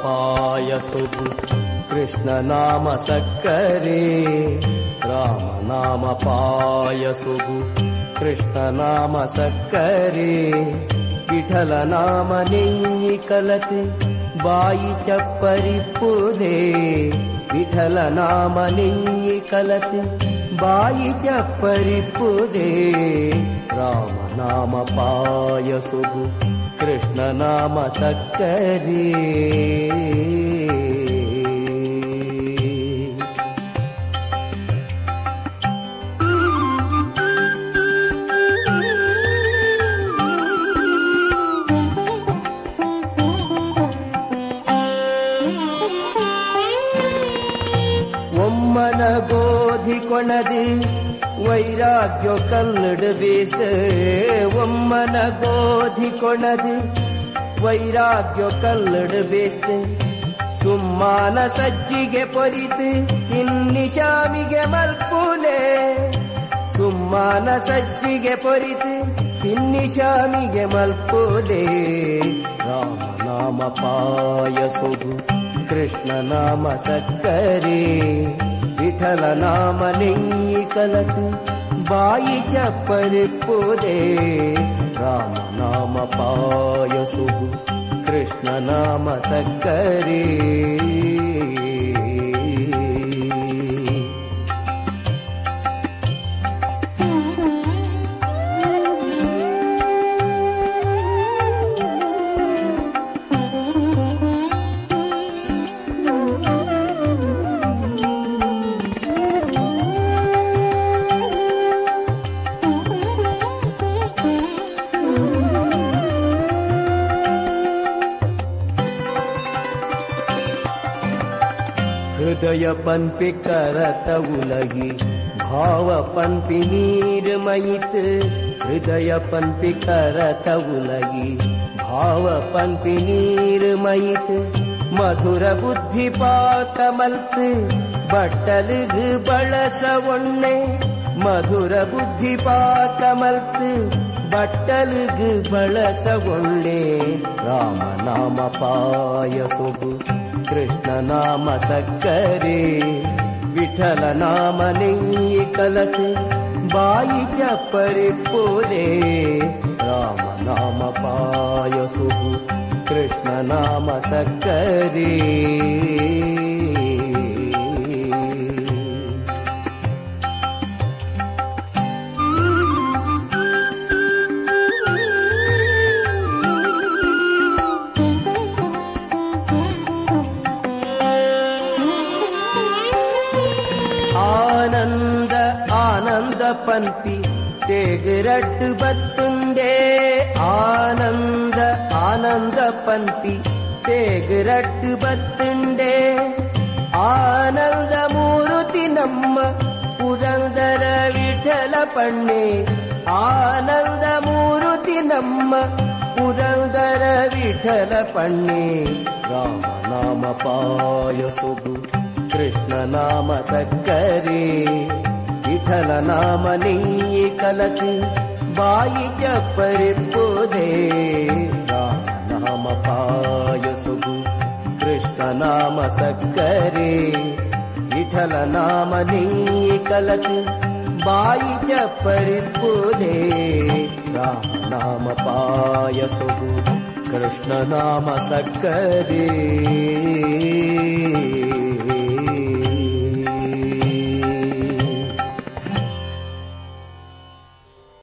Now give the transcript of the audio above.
ಪಾಯಸವು ಕೃಷ್ಣ ನಾಮ ಸಕ್ಕರೆ, ರಾಮ ನಾಮ ಪಾಯಸವು ಕೃಷ್ಣ ನಾಮ ಸಕ್ಕರೆ, ವಿಠಲ ನಾಮ ನೆಯ್ಯಿ ಕಲತೆ ಬಾಯಿ ಚಪ್ಪರಿಪ್ಪುದೇ, ವಿಠಲ ನಾಮ ನೆಯ್ಯಿ ಕಲತೆ ಬಾಯಿ ಚಪ್ಪರಿಪ್ಪುದೇ, ರಾಮ ನಾಮ ಪಾಯಸವು ಕೃಷ್ಣ ನಾಮ ಸಕ್ಕರೆ. ಒಮ್ಮನ ಗೋಧಿ ಕೊಣದು ವೈರಾಗ್ಯ ಕಲ್ಲಡು ಬೇಸ್ತ, ಒಮ್ಮನ ಗೋಧಿ ಕೊಣದು ವೈರಾಗ್ಯ ಕಲ್ಲಡು ಬೇಸ್ತ, ಸುಮ್ಮಾನ ಸಜ್ಜಿಗೆ ಪೊರಿತು ತಿನ್ನಿ ಶಾಮಿಗೆ ಮಲ್ಪುಲೆ, ಸುಮ್ಮಾನ ಸಜ್ಜಿಗೆ ಪೊರಿತು ತಿನ್ನಿ ಶಾಮಿಗೆ ಮಲ್ಪುಲೆ, ರಾಮ ನಾಮ ಪಾಯಸವು ಕೃಷ್ಣ ನಾಮ ಸಕ್ಕರೆ, ವಿಠಲ ನಾಮ ನೆಯ್ಯಿ ಕಲತು ಬಾಯಿ ಚಪ್ಪರಿಪ್ಪುದೇ, ರಾಮ ನಾಮ ಪಾಯಸವು ಕೃಷ್ಣ ನಾಮ ಸಕ್ಕರೆ. ಹೃದಯ ಪನ್ಪಿ ಕರತ ಉಲಗಿ ಭಾವ ಪನ್ಪಿ ನೀರ್ಮಯಿತ್, ಹೃದಯ ಪನ್ಪಿ ಕರತ ಉಲಗಿ ಭಾವ ಪನ್ಪಿ ನೀರ್ಮಯಿತ್, ಮಧುರ ಬುದ್ಧಿ ಪಾತ ಮಲ್ತ್ ಬಟ್ಟಲುಗು ಬಳಸ ಒಣ್ಣೆ, ಮಧುರ ಬುದ್ಧಿ ಪಾತ ಮಲ್ತ್ ಬಟ್ಟಲುಗು ಬಳಸ ಒಣ್ಣೆ, ರಾಮ ನಾಮ ಪಾಯಸವು ಕೃಷ್ಣ ನಾಮ ಸಕ್ಕರೆ, ವಿಠಲ ನಾಮ ನೆಯ್ಯಿ ಕಲತೆ ಬಾಯಿ ಚಪ್ಪರಿಪ್ಪುದೇ, ರಾಮ ನಾಮ ಪಾಯಸವು ಕೃಷ್ಣ ನಾಮ ಸಕ್ಕರೆ. ಆನಂದ ಆನಂದ ಪನ್ಪಿ ತೇಗರಟ್ಟು ಬತ್ತುಂಡೆ, ಆನಂದ ಆನಂದ ಪನ್ಪಿ ತೇಗರಟ್ಟು ಬತ್ತುಂಡೆ, ಆನಂದ ಮೂರುತಿ ನಮ್ಮ ಪುರಂದರ ವಿಠಲ ಪಣ್ಣೆ, ಆನಂದ ಮೂರುತಿ ನಮ್ಮ ಪುರಂದರ ವಿಠಲ ಪಣ್ಣೆ, ರಾಮ ನಾಮ ಪಾಯಸವು ಕೃಷ್ಣ ನಾಮ ಸಕ್ಕರೆ, ವಿಠಲ ನಾಮ ನೆಯ್ಯಿ ಕಲತೆ ಬಾಯಿ ಚಪ್ಪರಿಪ್ಪುದೇ, ರಾಮ ನಾಮ ಪಾಯಸವು ಕೃಷ್ಣ ನಾಮ ಸಕ್ಕರೆ, ವಿಠಲ ನಾಮ ನೆಯ್ಯಿ ಕಲತೆ ಬಾಯಿ ಚಪ್ಪರಿಪ್ಪುದೇ, ರಾಮ ನಾಮ ಪಾಯಸವು ಕೃಷ್ಣ ನಾಮ ಸಕ್ಕರೆ.